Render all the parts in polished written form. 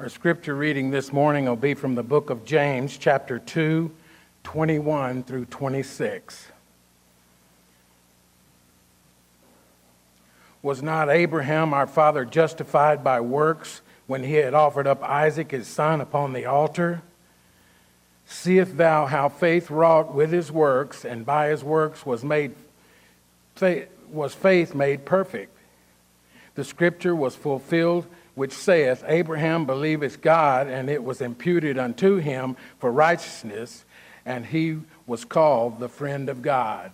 Our scripture reading this morning will be from the book of James, chapter 2, 21 through 26. Was not Abraham our father justified by works when he had offered up Isaac his son upon the altar? Seest thou how faith wrought with his works, and by his works was faith made perfect? The scripture was fulfilled, which saith, Abraham believeth God, and it was imputed unto him for righteousness, and he was called the friend of God.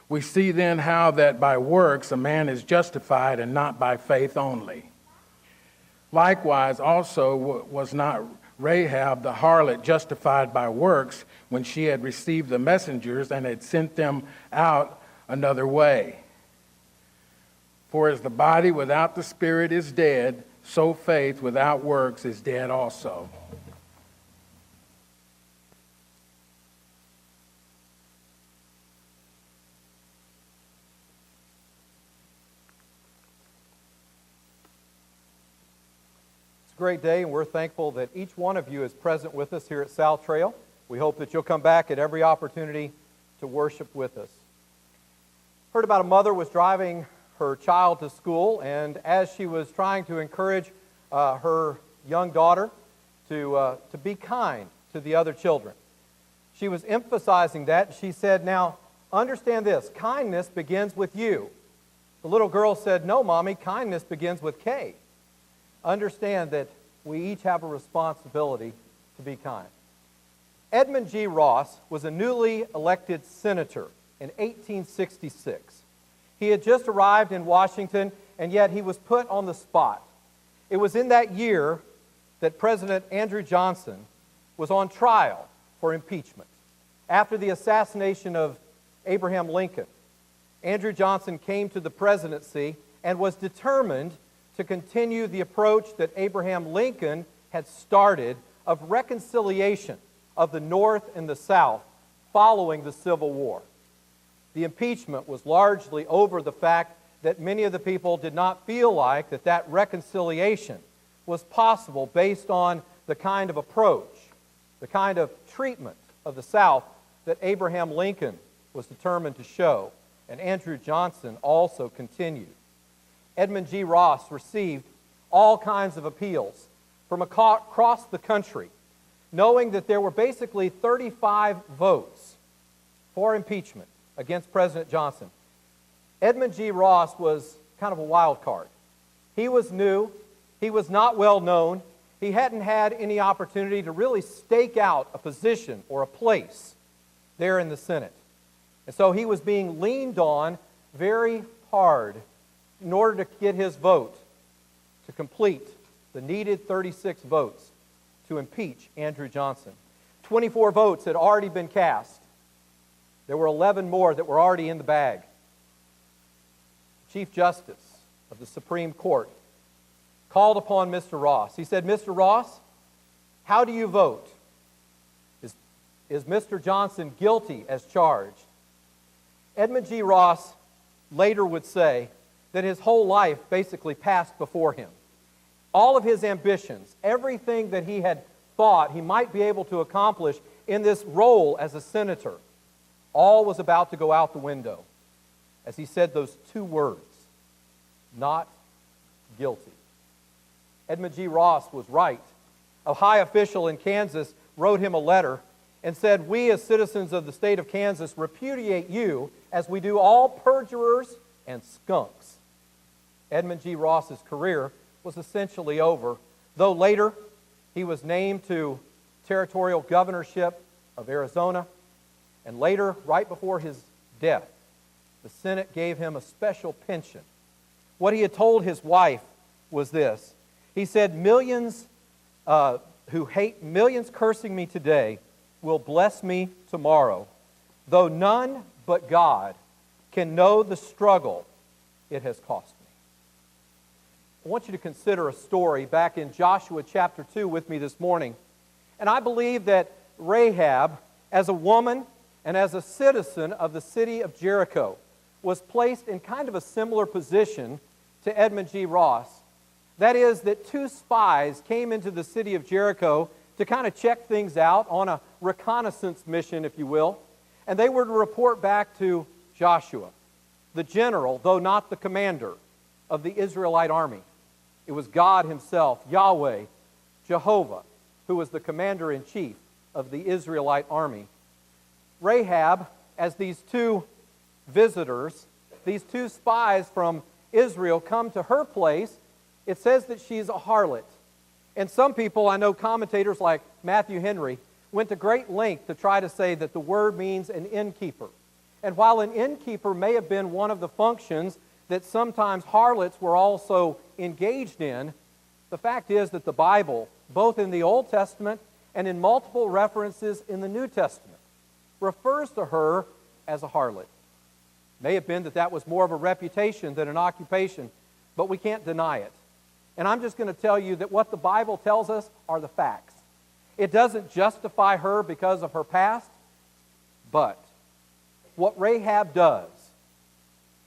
We see then how that by works a man is justified, and not by faith only. Likewise also was not Rahab the harlot justified by works when she had received the messengers and had sent them out another way. For as the body without the spirit is dead, so faith without works is dead also. It's a great day, and we're thankful that each one of you is present with us here at South Trail. We hope that you'll come back at every opportunity to worship with us. Heard about a mother was driving her child to school, and as she was trying to encourage her young daughter to be kind to the other children, she was emphasizing that. She said, now, understand this, kindness begins with you. The little girl said, no, Mommy, kindness begins with K. Understand that we each have a responsibility to be kind. Edmund G. Ross was a newly elected senator in 1866. He had just arrived in Washington, and yet he was put on the spot. It was in that year that President Andrew Johnson was on trial for impeachment. After the assassination of Abraham Lincoln, Andrew Johnson came to the presidency and was determined to continue the approach that Abraham Lincoln had started of reconciliation of the North and the South following the Civil War. The impeachment was largely over the fact that many of the people did not feel like that reconciliation was possible based on the kind of approach, the kind of treatment of the South that Abraham Lincoln was determined to show, and Andrew Johnson also continued. Edmund G. Ross received all kinds of appeals from across the country, knowing that there were basically 35 votes for impeachment against President Johnson. Edmund G. Ross was kind of a wild card. He was new. He was not well known. He hadn't had any opportunity to really stake out a position or a place there in the Senate. And so he was being leaned on very hard in order to get his vote to complete the needed 36 votes to impeach Andrew Johnson. 24 votes had already been cast. There were 11 more that were already in the bag. Chief Justice of the Supreme Court called upon Mr. Ross. He said, Mr. Ross, how do you vote? Is Mr. Johnson guilty as charged? Edmund G. Ross later would say that his whole life basically passed before him. All of his ambitions, everything that he had thought he might be able to accomplish in this role as a senator, all was about to go out the window as he said those two words, not guilty. Edmund G. Ross was right. A high official in Kansas wrote him a letter and said, we as citizens of the state of Kansas repudiate you as we do all perjurers and skunks. Edmund G. Ross's career was essentially over, though later he was named to territorial governorship of Arizona, and later, right before his death, the Senate gave him a special pension. What he had told his wife was this. He said, millions cursing me today will bless me tomorrow, though none but God can know the struggle it has cost me. I want you to consider a story back in Joshua chapter 2 with me this morning. And I believe that Rahab, as a woman and as a citizen of the city of Jericho, was placed in kind of a similar position to Edmund G. Ross. That is, that two spies came into the city of Jericho to kind of check things out on a reconnaissance mission, if you will. And they were to report back to Joshua, the general, though not the commander of the Israelite army. It was God himself, Yahweh, Jehovah, who was the commander-in-chief of the Israelite army. Rahab, as these two visitors, these two spies from Israel come to her place, it says that she's a harlot. And some people, I know commentators like Matthew Henry, went to great length to try to say that the word means an innkeeper. And while an innkeeper may have been one of the functions that sometimes harlots were also engaged in, the fact is that the Bible, both in the Old Testament and in multiple references in the New Testament, refers to her as a harlot. May have been that that was more of a reputation than an occupation, but we can't deny it. And I'm just going to tell you that what the Bible tells us are the facts. It doesn't justify her because of her past, but what Rahab does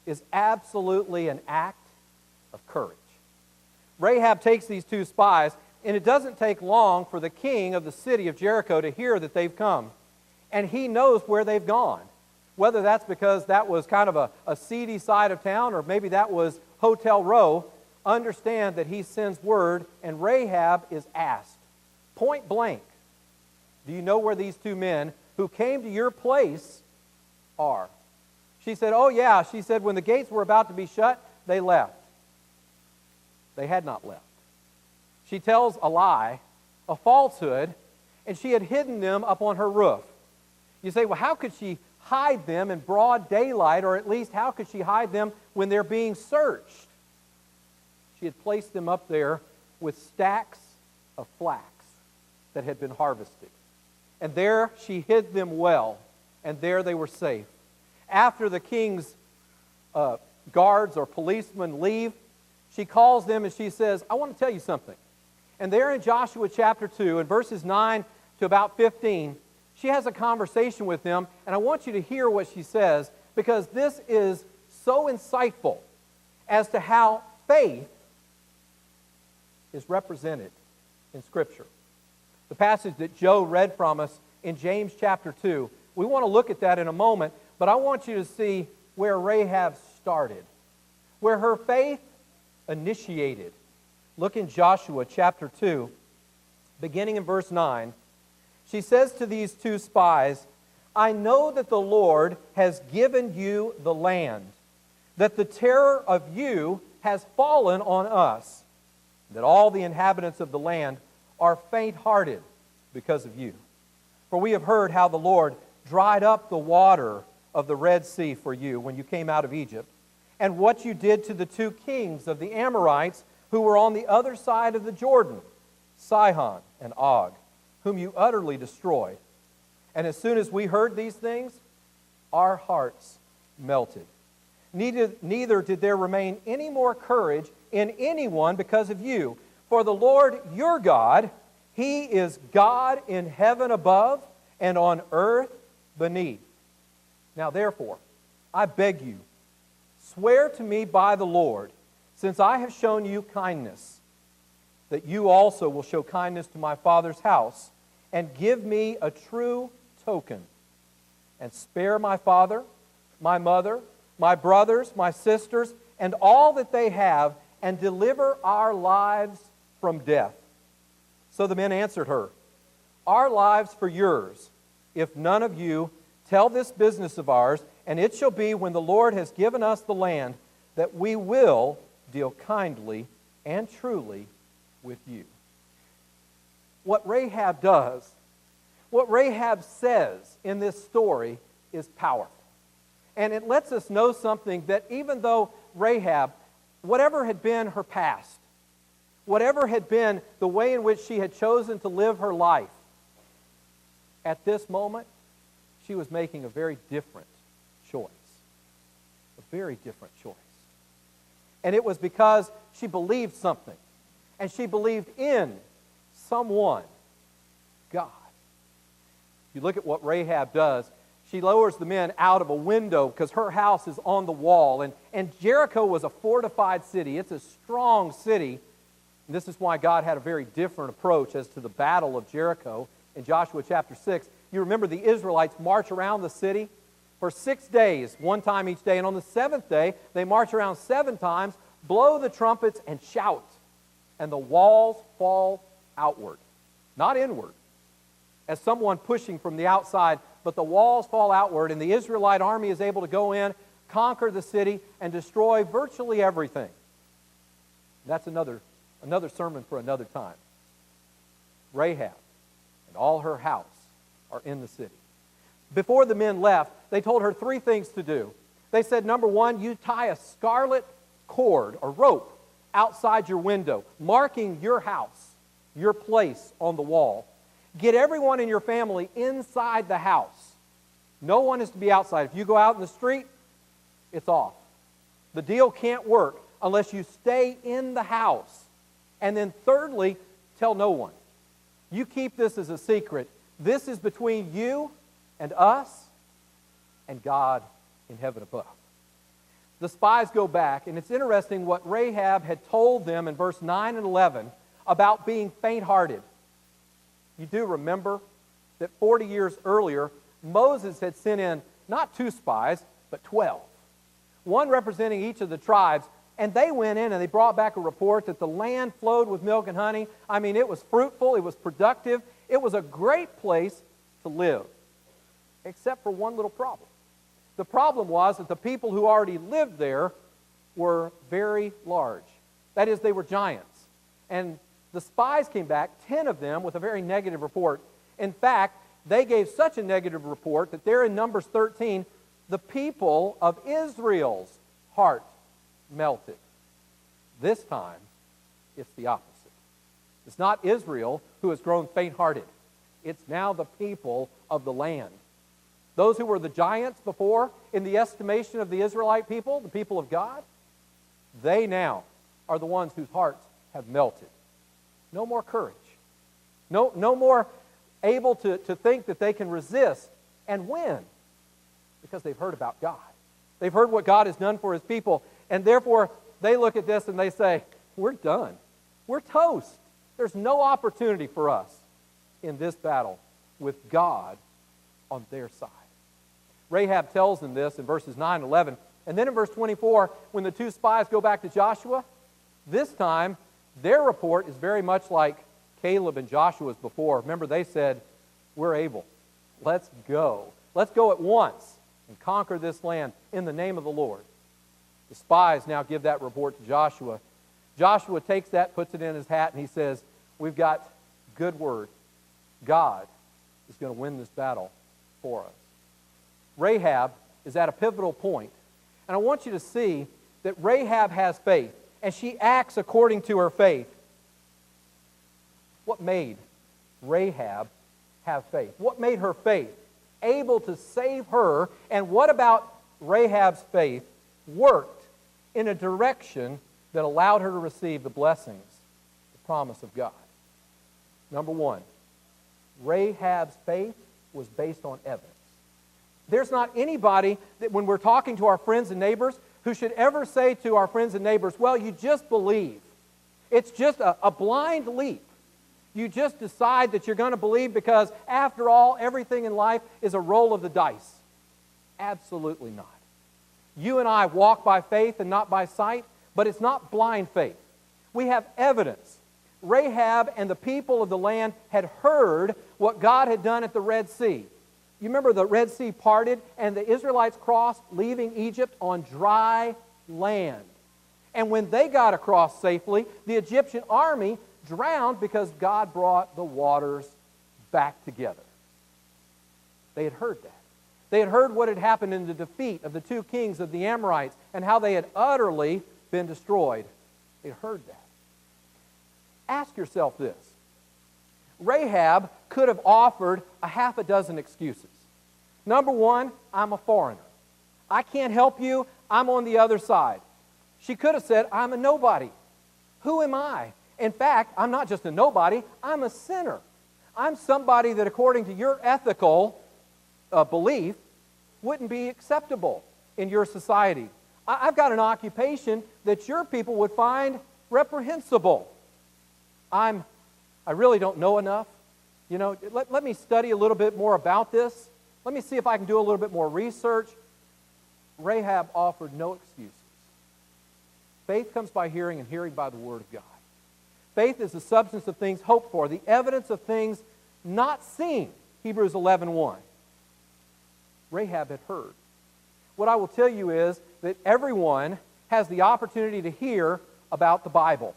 is absolutely an act of courage. Rahab takes these two spies, and it doesn't take long for the king of the city of Jericho to hear that they've come. And he knows where they've gone. Whether that's because that was kind of a seedy side of town, or maybe that was Hotel Row, understand that he sends word, and Rahab is asked, point blank, do you know where these two men who came to your place are? She said, oh yeah. She said, when the gates were about to be shut, they left. They had not left. She tells a lie, a falsehood, and she had hidden them up on her roof. You say, well, how could she hide them in broad daylight, or at least how could she hide them when they're being searched? She had placed them up there with stacks of flax that had been harvested. And there she hid them well, and there they were safe. After the king's guards or policemen leave, she calls them and she says, I want to tell you something. And there in Joshua chapter 2, in verses 9 to about 15, she has a conversation with them, and I want you to hear what she says, because this is so insightful as to how faith is represented in Scripture. The passage that Joe read from us in James chapter 2, we want to look at that in a moment, but I want you to see where Rahab started, where her faith initiated. Look in Joshua chapter 2, beginning in verse 9. She says to these two spies, I know that the Lord has given you the land, that the terror of you has fallen on us, that all the inhabitants of the land are faint-hearted because of you. For we have heard how the Lord dried up the water of the Red Sea for you when you came out of Egypt, and what you did to the two kings of the Amorites who were on the other side of the Jordan, Sihon and Og, whom you utterly destroyed. And as soon as we heard these things, our hearts melted. Neither did there remain any more courage in anyone because of you. For the Lord your God, He is God in heaven above and on earth beneath. Now therefore, I beg you, swear to me by the Lord, since I have shown you kindness, that you also will show kindness to my father's house, and give me a true token, and spare my father, my mother, my brothers, my sisters, and all that they have, and deliver our lives from death. So the men answered her, our lives for yours, if none of you tell this business of ours, and it shall be when the Lord has given us the land, that we will deal kindly and truly with you. What Rahab does, what Rahab says in this story is powerful. And it lets us know something, that even though Rahab, whatever had been her past, whatever had been the way in which she had chosen to live her life, at this moment, she was making a very different choice. A very different choice. And it was because she believed something. And she believed in someone, God. You look at what Rahab does. She lowers the men out of a window because her house is on the wall. And Jericho was a fortified city. It's a strong city. And this is why God had a very different approach as to the battle of Jericho in Joshua chapter 6. You remember the Israelites march around the city for 6 days, one time each day. And on the seventh day, they march around 7 times, blow the trumpets, and shout. And the walls fall outward, not inward, as someone pushing from the outside, but the walls fall outward, and the Israelite army is able to go in, conquer the city, and destroy virtually everything. That's another sermon for another time. Rahab and all her house are in the city. Before the men left, they told her 3 things to do. They said, number 1, you tie a scarlet cord or rope outside your window, marking your house, your place on the wall. Get everyone in your family inside the house. No one is to be outside. If you go out in the street, it's off. The deal can't work unless you stay in the house. And then thirdly, tell no one. You keep this as a secret. This is between you and us and God in heaven above. The spies go back, and it's interesting what Rahab had told them in verse 9 and 11 about being faint-hearted. You do remember that 40 years earlier, Moses had sent in not 2 spies, but 12. One representing each of the tribes, and they went in and they brought back a report that the land flowed with milk and honey. I mean, it was fruitful, it was productive, it was a great place to live, except for one little problem. The problem was that the people who already lived there were very large. That is, they were giants. And the spies came back, 10 of them, with a very negative report. In fact, they gave such a negative report that there in Numbers 13, the people of Israel's heart melted. This time, it's the opposite. It's not Israel who has grown faint-hearted. It's now the people of the land. Those who were the giants before, in the estimation of the Israelite people, the people of God, they now are the ones whose hearts have melted. No more courage. No more able to think that they can resist and win, because they've heard about God. They've heard what God has done for His people, and therefore they look at this and they say, we're done. We're toast. There's no opportunity for us in this battle with God on their side. Rahab tells them this in verses 9 and 11. And then in verse 24, when the 2 spies go back to Joshua, this time their report is very much like Caleb and Joshua's before. Remember, they said, we're able. Let's go. Let's go at once and conquer this land in the name of the Lord. The spies now give that report to Joshua. Joshua takes that, puts it in his hat, and he says, we've got good word. God is going to win this battle for us. Rahab is at a pivotal point, and I want you to see that Rahab has faith, and she acts according to her faith. What made Rahab have faith? What made her faith able to save her, and what about Rahab's faith worked in a direction that allowed her to receive the blessings, the promise of God? Number 1, Rahab's faith was based on evidence. There's not anybody that when we're talking to our friends and neighbors who should ever say to our friends and neighbors, well, you just believe. It's just a blind leap. You just decide that you're going to believe because, after all, everything in life is a roll of the dice. Absolutely not. You and I walk by faith and not by sight, but it's not blind faith. We have evidence. Rahab and the people of the land had heard what God had done at the Red Sea. You remember the Red Sea parted and the Israelites crossed, leaving Egypt on dry land. And when they got across safely, the Egyptian army drowned because God brought the waters back together. They had heard that. They had heard what had happened in the defeat of the 2 kings of the Amorites and how they had utterly been destroyed. They had heard that. Ask yourself this. Rahab could have offered a half a dozen excuses. Number 1, I'm a foreigner. I can't help you. I'm on the other side. She could have said, I'm a nobody. Who am I? In fact, I'm not just a nobody. I'm a sinner. I'm somebody that, according to your ethical belief, wouldn't be acceptable in your society. I've got an occupation that your people would find reprehensible. I really don't know enough. You know, let me study a little bit more about this. Let me see if I can do a little bit more research. Rahab offered no excuses. Faith comes by hearing, and hearing by the Word of God. Faith is the substance of things hoped for, the evidence of things not seen. Hebrews 11:1. Rahab had heard. What I will tell you is that everyone has the opportunity to hear about the Bible.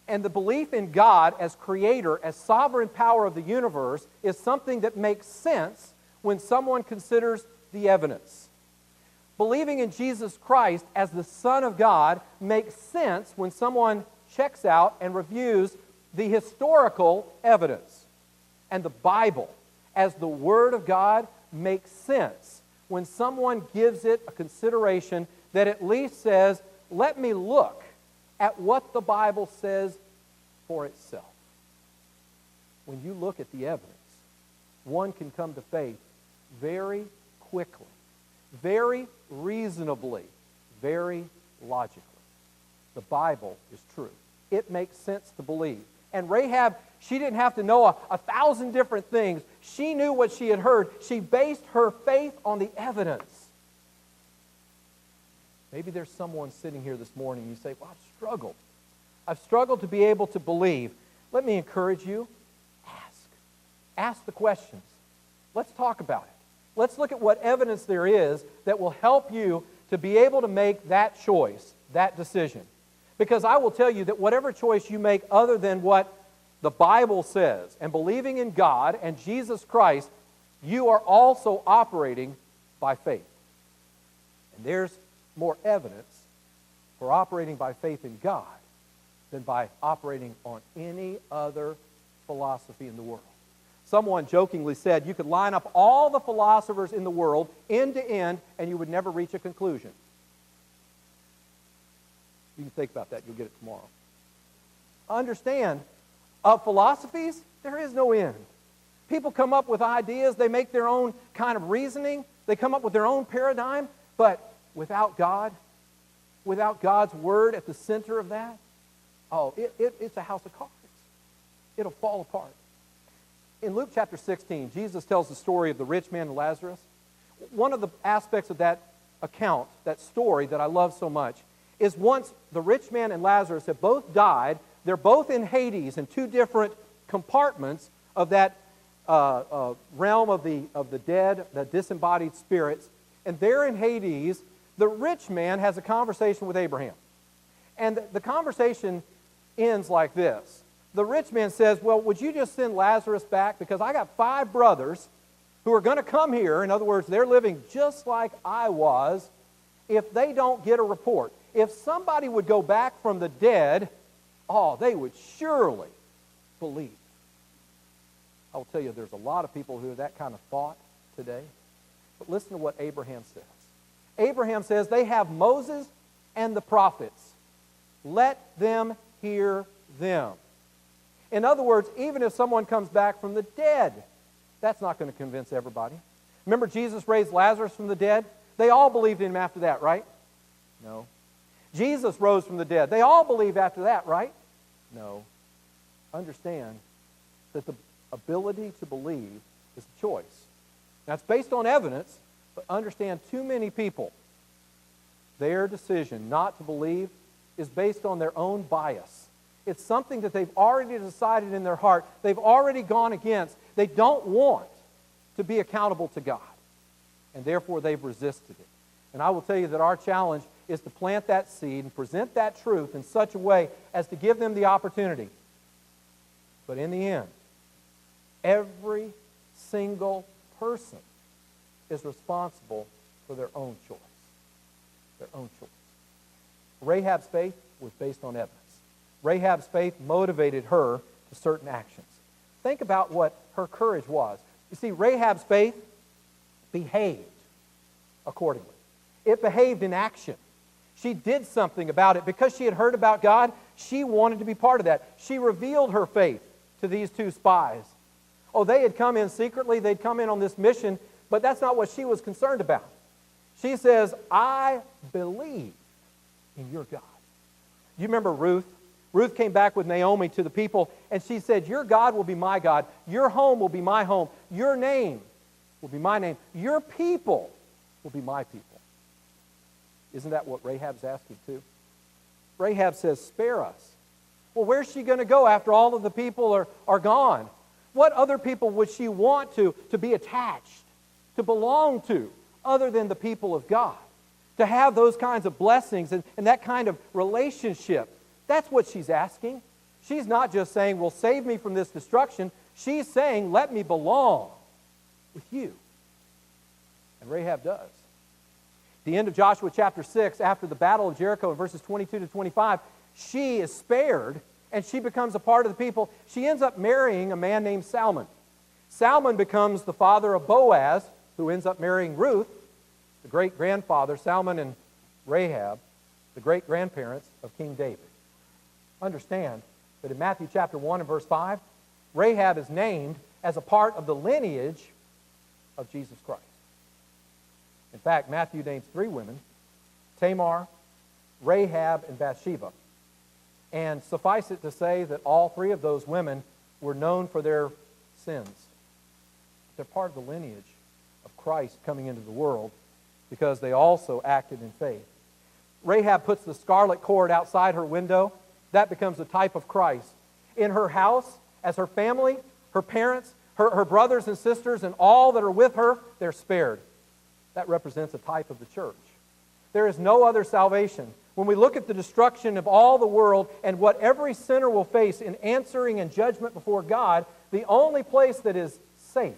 And the belief in God as creator, as sovereign power of the universe, is something that makes sense when someone considers the evidence. Believing in Jesus Christ as the Son of God makes sense when someone checks out and reviews the historical evidence. And the Bible, as the Word of God, makes sense when someone gives it a consideration that at least says, let me look at what the Bible says for itself. When you look at the evidence, one can come to faith very quickly, very reasonably, very logically. The Bible is true. It makes sense to believe. And Rahab, she didn't have to know 1,000 different things. She knew what she had heard. She based her faith on the evidence. Maybe there's someone sitting here this morning and you say, well, I've struggled. I've struggled to be able to believe. Let me encourage you. Ask. Ask the questions. Let's talk about it. Let's look at what evidence there is that will help you to be able to make that choice, that decision. Because I will tell you that whatever choice you make other than what the Bible says, and believing in God and Jesus Christ, you are also operating by faith. And there's more evidence for operating by faith in God than by operating on any other philosophy in the world. Someone jokingly said you could line up all the philosophers in the world end to end and you would never reach a conclusion. You can think about that. You'll get it tomorrow. Understand, of philosophies, there is no end. People come up with ideas. They make their own kind of reasoning. They come up with their own paradigm. But without God, without God's Word at the center of that, it's a house of cards. It'll fall apart. In Luke chapter 16, Jesus tells the story of the rich man and Lazarus. One of the aspects of that account, that story that I love so much, is once the rich man and Lazarus have both died, they're both in Hades in two different compartments of that realm of the dead, the disembodied spirits. And there in Hades, the rich man has a conversation with Abraham. And the conversation ends like this. The rich man says, well, would you just send Lazarus back? Because I got 5 brothers who are going to come here. In other words, they're living just like I was. If they don't get a report, if somebody would go back from the dead, they would surely believe. I will tell you, there's a lot of people who have that kind of thought today. But listen to what Abraham says. Abraham says, they have Moses and the prophets. Let them hear them. In other words, even if someone comes back from the dead, that's not going to convince everybody. Remember Jesus raised Lazarus from the dead? They all believed in him after that, right? No. Jesus rose from the dead. They all believed after that, right? No. Understand that the ability to believe is a choice. Now, it's based on evidence, but understand too many people, their decision not to believe is based on their own bias. It's something that they've already decided in their heart. They've already gone against. They don't want to be accountable to God. And therefore, they've resisted it. And I will tell you that our challenge is to plant that seed and present that truth in such a way as to give them the opportunity. But in the end, every single person is responsible for their own choice. Their own choice. Rahab's faith was based on evidence. Rahab's faith motivated her to certain actions. Think about what her courage was. You see, Rahab's faith behaved accordingly. It behaved in action. She did something about it. Because she had heard about God, she wanted to be part of that. She revealed her faith to these 2 spies. They had come in secretly. They'd come in on this mission, but that's not what she was concerned about. She says, I believe in your God. You remember Ruth? Ruth came back with Naomi to the people, and she said, your God will be my God. Your home will be my home. Your name will be my name. Your people will be my people. Isn't that what Rahab's asking too? Rahab says, spare us. Well, where's she going to go after all of the people are gone? What other people would she want to be attached, to belong to, other than the people of God? To have those kinds of blessings and that kind of relationship. That's what she's asking. She's not just saying, well, save me from this destruction. She's saying, let me belong with you. And Rahab does. At the end of Joshua chapter 6, after the battle of Jericho in verses 22 to 25, she is spared and she becomes a part of the people. She ends up marrying a man named Salmon. Salmon becomes the father of Boaz, who ends up marrying Ruth, the great-grandfather, Salmon and Rahab, the great-grandparents of King David. Understand that in Matthew chapter 1 and verse 5, Rahab is named as a part of the lineage of Jesus Christ. In fact, Matthew names 3 women, Tamar, Rahab, and Bathsheba. And suffice it to say that all 3 of those women were known for their sins. They're part of the lineage of Christ coming into the world because they also acted in faith. Rahab puts the scarlet cord outside her window. That becomes a type of Christ. In her house, as her family, her parents, her brothers and sisters, and all that are with her, they're spared. That represents a type of the church. There is no other salvation. When we look at the destruction of all the world and what every sinner will face in answering and judgment before God, the only place that is safe,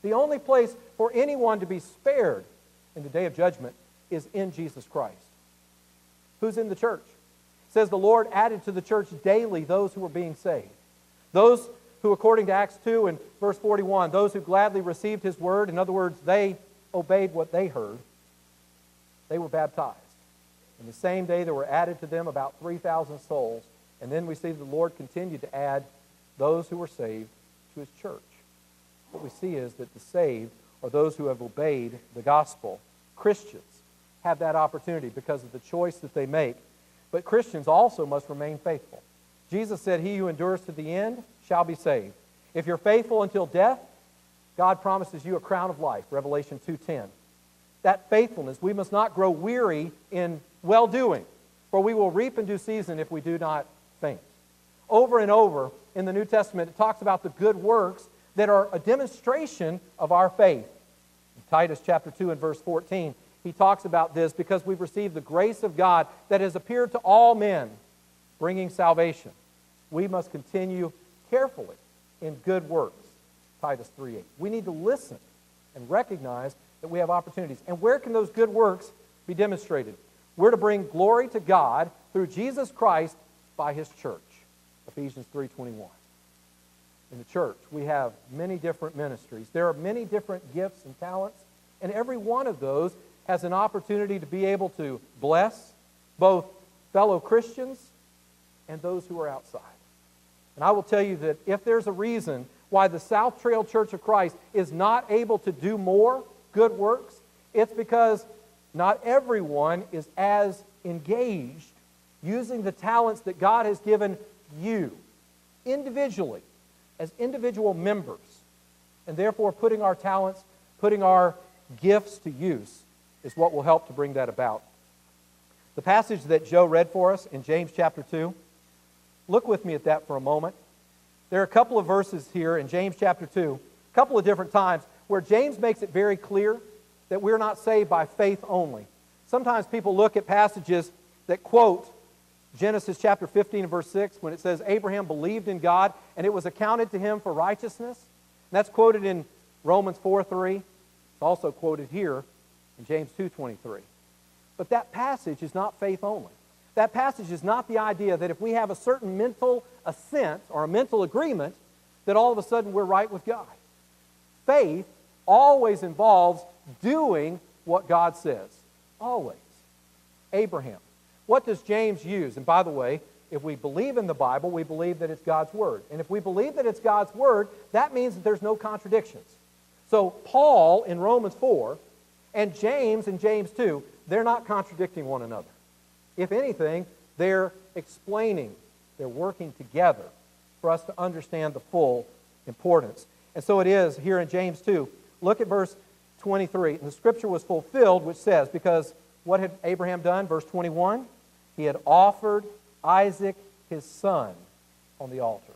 the only place for anyone to be spared in the day of judgment is in Jesus Christ. Who's in the church? It says the Lord added to the church daily those who were being saved. Those who, according to Acts 2 and verse 41, those who gladly received His word, in other words, they obeyed what they heard, they were baptized. And the same day there were added to them about 3,000 souls. And then we see the Lord continued to add those who were saved to His church. What we see is that the saved are those who have obeyed the gospel. Christians have that opportunity because of the choice that they make. But Christians also must remain faithful. Jesus said, he who endures to the end shall be saved. If you're faithful until death, God promises you a crown of life, Revelation 2:10. That faithfulness, we must not grow weary in well-doing, for we will reap in due season if we do not faint. Over and over in the New Testament, it talks about the good works that are a demonstration of our faith. In Titus chapter 2 and verse 14, he talks about this because we've received the grace of God that has appeared to all men, bringing salvation. We must continue carefully in good works. Titus 3:8. We need to listen and recognize that we have opportunities. And where can those good works be demonstrated? We're to bring glory to God through Jesus Christ by His church. Ephesians 3:21. In the church, we have many different ministries. There are many different gifts and talents, and every one of those has an opportunity to be able to bless both fellow Christians and those who are outside. And I will tell you that if there's a reason why the South Trail Church of Christ is not able to do more good works, it's because not everyone is as engaged using the talents that God has given you individually, as individual members, and therefore putting our talents, putting our gifts to use is what will help to bring that about. The passage that Joe read for us in James chapter 2, look with me at that for a moment. There are a couple of verses here in James chapter 2, a couple of different times, where James makes it very clear that we're not saved by faith only. Sometimes people look at passages that quote Genesis chapter 15 and verse 6 when it says Abraham believed in God and it was accounted to him for righteousness. And that's quoted in Romans 4:3. It's also quoted here in James 2:23. But that passage is not faith only. That passage is not the idea that if we have a certain mental assent or a mental agreement, that all of a sudden we're right with God. Faith always involves doing what God says. Always. Abraham. What does James use? And by the way, if we believe in the Bible, we believe that it's God's Word. And if we believe that it's God's Word, that means that there's no contradictions. So Paul in Romans 4 and James in James 2, they're not contradicting one another. If anything, they're explaining They're working together for us to understand the full importance. And so it is here in James 2. Look at verse 23. And the scripture was fulfilled, which says, because what had Abraham done? Verse 21, he had offered Isaac, his son, on the altar.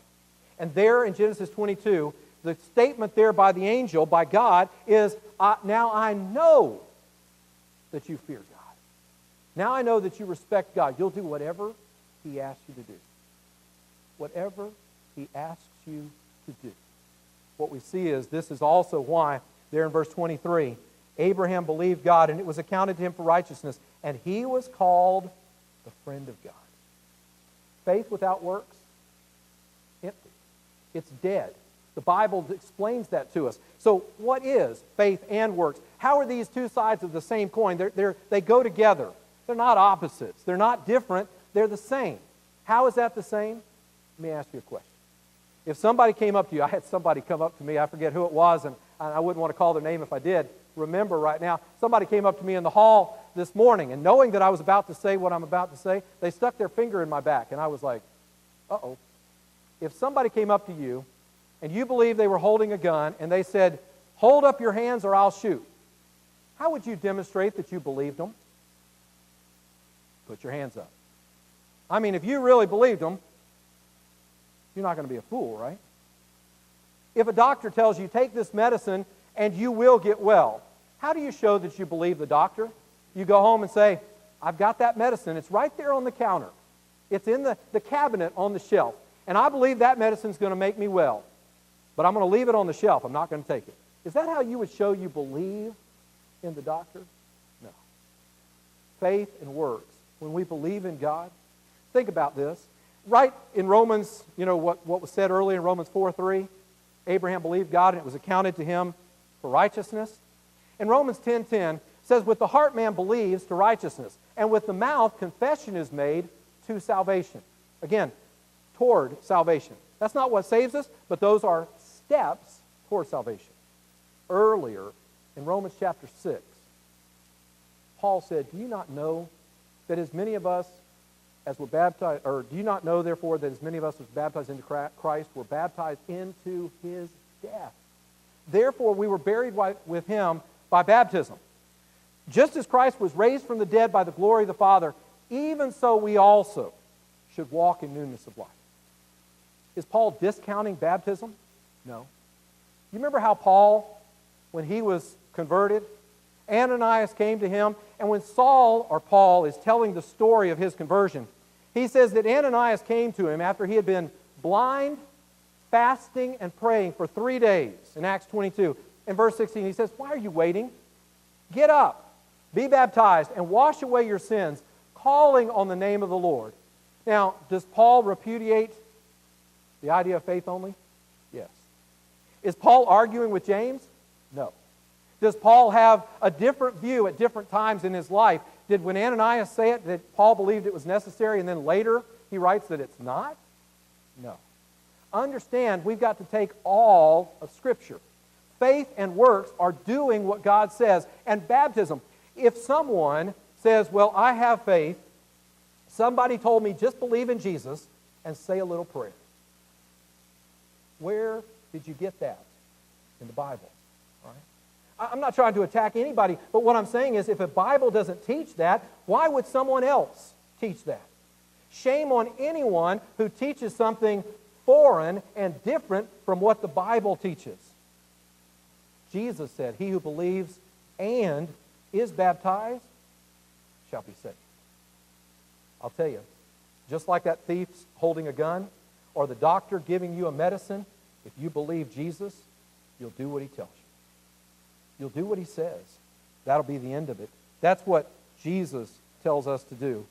And there in Genesis 22, the statement there by the angel, by God, is, now I know that you fear God. Now I know that you respect God. You'll do whatever he asks you to do. Whatever he asks you to do. What we see is this is also why, there in verse 23, Abraham believed God, and it was accounted to him for righteousness, and he was called the friend of God. Faith without works, empty. It's dead. The Bible explains that to us. So what is faith and works? How are these two sides of the same coin? They go together. They're not opposites. They're not different. They're the same. How is that the same? Let me ask you a question. If somebody came up to you, I had somebody come up to me, I forget who it was, and I wouldn't want to call their name if I did remember right now. Somebody came up to me in the hall this morning, and knowing that I was about to say what I'm about to say, they stuck their finger in my back, and I was like, uh-oh. If somebody came up to you, and you believed they were holding a gun, and they said, hold up your hands or I'll shoot, how would you demonstrate that you believed them? Put your hands up. I mean, if you really believed them, you're not going to be a fool, right? If a doctor tells you, take this medicine and you will get well, how do you show that you believe the doctor? You go home and say, I've got that medicine. It's right there on the counter. It's in the cabinet on the shelf. And I believe that medicine's going to make me well. But I'm going to leave it on the shelf. I'm not going to take it. Is that how you would show you believe in the doctor? No. Faith and works. When we believe in God, think about this. Right in Romans, what was said earlier in Romans 4:3, Abraham believed God and it was accounted to him for righteousness. In Romans 10:10, says, with the heart man believes to righteousness, and with the mouth confession is made to salvation. Again, toward salvation. That's not what saves us, but those are steps toward salvation. Earlier, in Romans chapter 6, Paul said, do you not know that as many of us as were baptized, or do you not know, therefore, that as many of us as were baptized into Christ were baptized into his death? Therefore, we were buried with him by baptism. Just as Christ was raised from the dead by the glory of the Father, even so we also should walk in newness of life. Is Paul discounting baptism? No. You remember how Paul, when he was converted, Ananias came to him, and when Paul is telling the story of his conversion, he says that Ananias came to him after he had been blind, fasting, and praying for 3 days in Acts 22. In verse 16, he says, why are you waiting? Get up, be baptized, and wash away your sins, calling on the name of the Lord. Now, does Paul repudiate the idea of faith only? Yes. Is Paul arguing with James? No. Does Paul have a different view at different times in his life? Did when Ananias say it that Paul believed it was necessary and then later he writes that it's not? No. Understand, we've got to take all of Scripture. Faith and works are doing what God says. And baptism, if someone says, well, I have faith, somebody told me just believe in Jesus and say a little prayer. Where did you get that? In the Bible, right? I'm not trying to attack anybody, but what I'm saying is if a Bible doesn't teach that, why would someone else teach that? Shame on anyone who teaches something foreign and different from what the Bible teaches. Jesus said, he who believes and is baptized shall be saved. I'll tell you, just like that thief holding a gun or the doctor giving you a medicine, if you believe Jesus, you'll do what he tells you. You'll do what he says. That'll be the end of it. That's what Jesus tells us to do.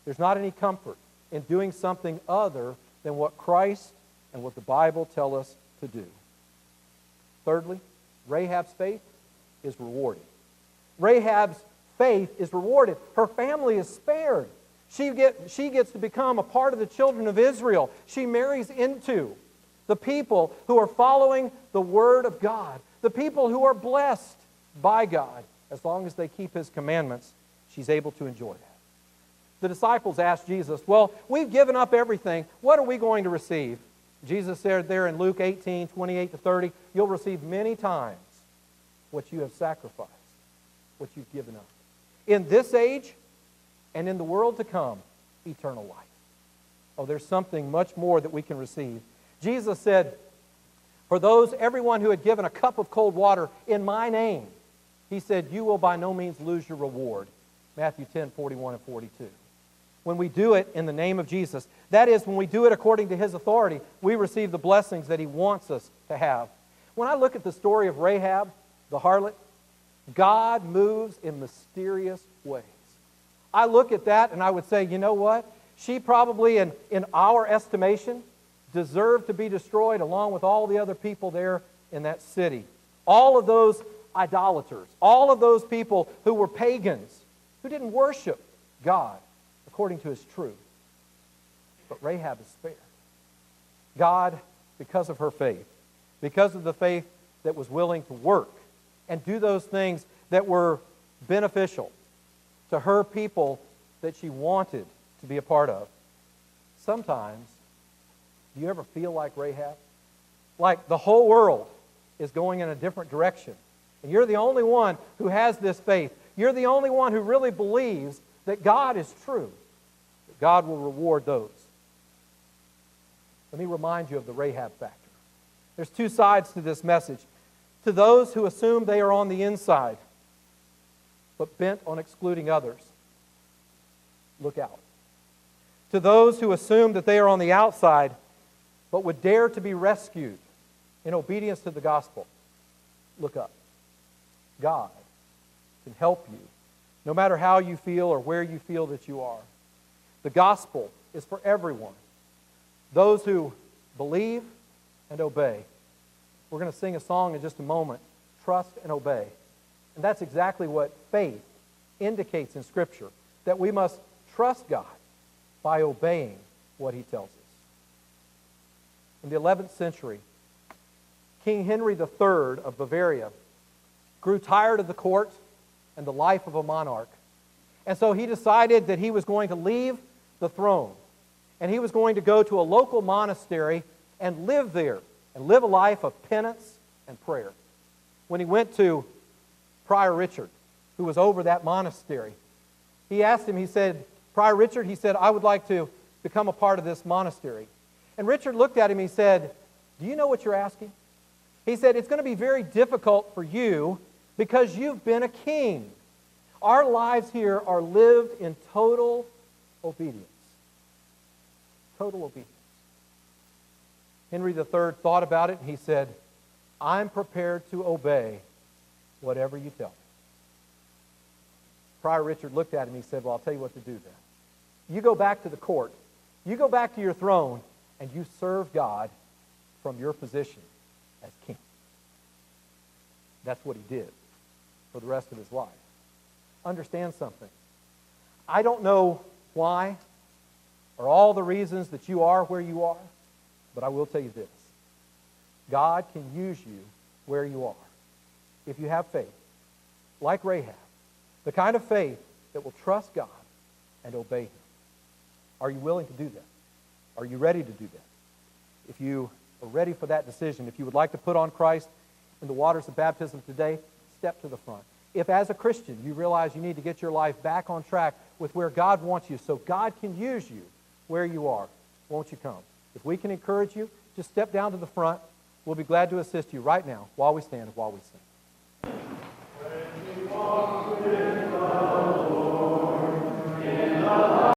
There's not any comfort in doing something other than what Christ and what the Bible tell us to do. Thirdly, Rahab's faith is rewarded. Rahab's faith is rewarded. Her family is spared. She gets to become a part of the children of Israel. She marries into the people who are following the Word of God. The people who are blessed by God. As long as they keep His commandments, she's able to enjoy that. The disciples asked Jesus, well, we've given up everything. What are we going to receive? Jesus said there in Luke 18, 28 to 30, you'll receive many times what you have sacrificed, what you've given up. In this age and in the world to come, eternal life. Oh, there's something much more that we can receive. Jesus said, for everyone who had given a cup of cold water in my name, he said, you will by no means lose your reward. Matthew 10, 41 and 42. When we do it in the name of Jesus, that is, when we do it according to His authority, we receive the blessings that He wants us to have. When I look at the story of Rahab, the harlot, God moves in mysterious ways. I look at that and I would say, you know what? She probably, in our estimation, deserved to be destroyed along with all the other people there in that city. All of those idolaters, all of those people who were pagans, who didn't worship God according to His truth. But Rahab is spared. God, because of her faith, because of the faith that was willing to work and do those things that were beneficial to her people that she wanted to be a part of. Sometimes, do you ever feel like Rahab? Like the whole world is going in a different direction. And you're the only one who has this faith. You're the only one who really believes that God is true, that God will reward those. Let me remind you of the Rahab factor. There's two sides to this message. To those who assume they are on the inside, but bent on excluding others, look out. To those who assume that they are on the outside, but would dare to be rescued in obedience to the gospel, look up. God can help you, no matter how you feel or where you feel that you are. The gospel is for everyone. Those who believe and obey. We're going to sing a song in just a moment, Trust and Obey. And that's exactly what faith indicates in Scripture, that we must trust God by obeying what He tells us. In the 11th century, King Henry III of Bavaria grew tired of the court and the life of a monarch. And so he decided that he was going to leave the throne. And he was going to go to a local monastery and live there and live a life of penance and prayer. When he went to Prior Richard, who was over that monastery, he asked him, he said, Prior Richard, he said, I would like to become a part of this monastery. And Richard looked at him and he said, do you know what you're asking? He said, it's going to be very difficult for you because you've been a king. Our lives here are lived in total obedience. Total obedience. Henry III thought about it and he said, I'm prepared to obey whatever you tell me. Prior Richard looked at him and he said, well, I'll tell you what to do then. You go back to the court, you go back to your throne, and you serve God from your position as king. That's what he did for the rest of his life. Understand something. I don't know why or all the reasons that you are where you are, but I will tell you this. God can use you where you are if you have faith, like Rahab, the kind of faith that will trust God and obey Him. Are you willing to do that? Are you ready to do that? If you are ready for that decision, if you would like to put on Christ in the waters of baptism today, step to the front. If as a Christian you realize you need to get your life back on track with where God wants you so God can use you where you are, won't you come? If we can encourage you, just step down to the front. We'll be glad to assist you right now while we stand and while we sing.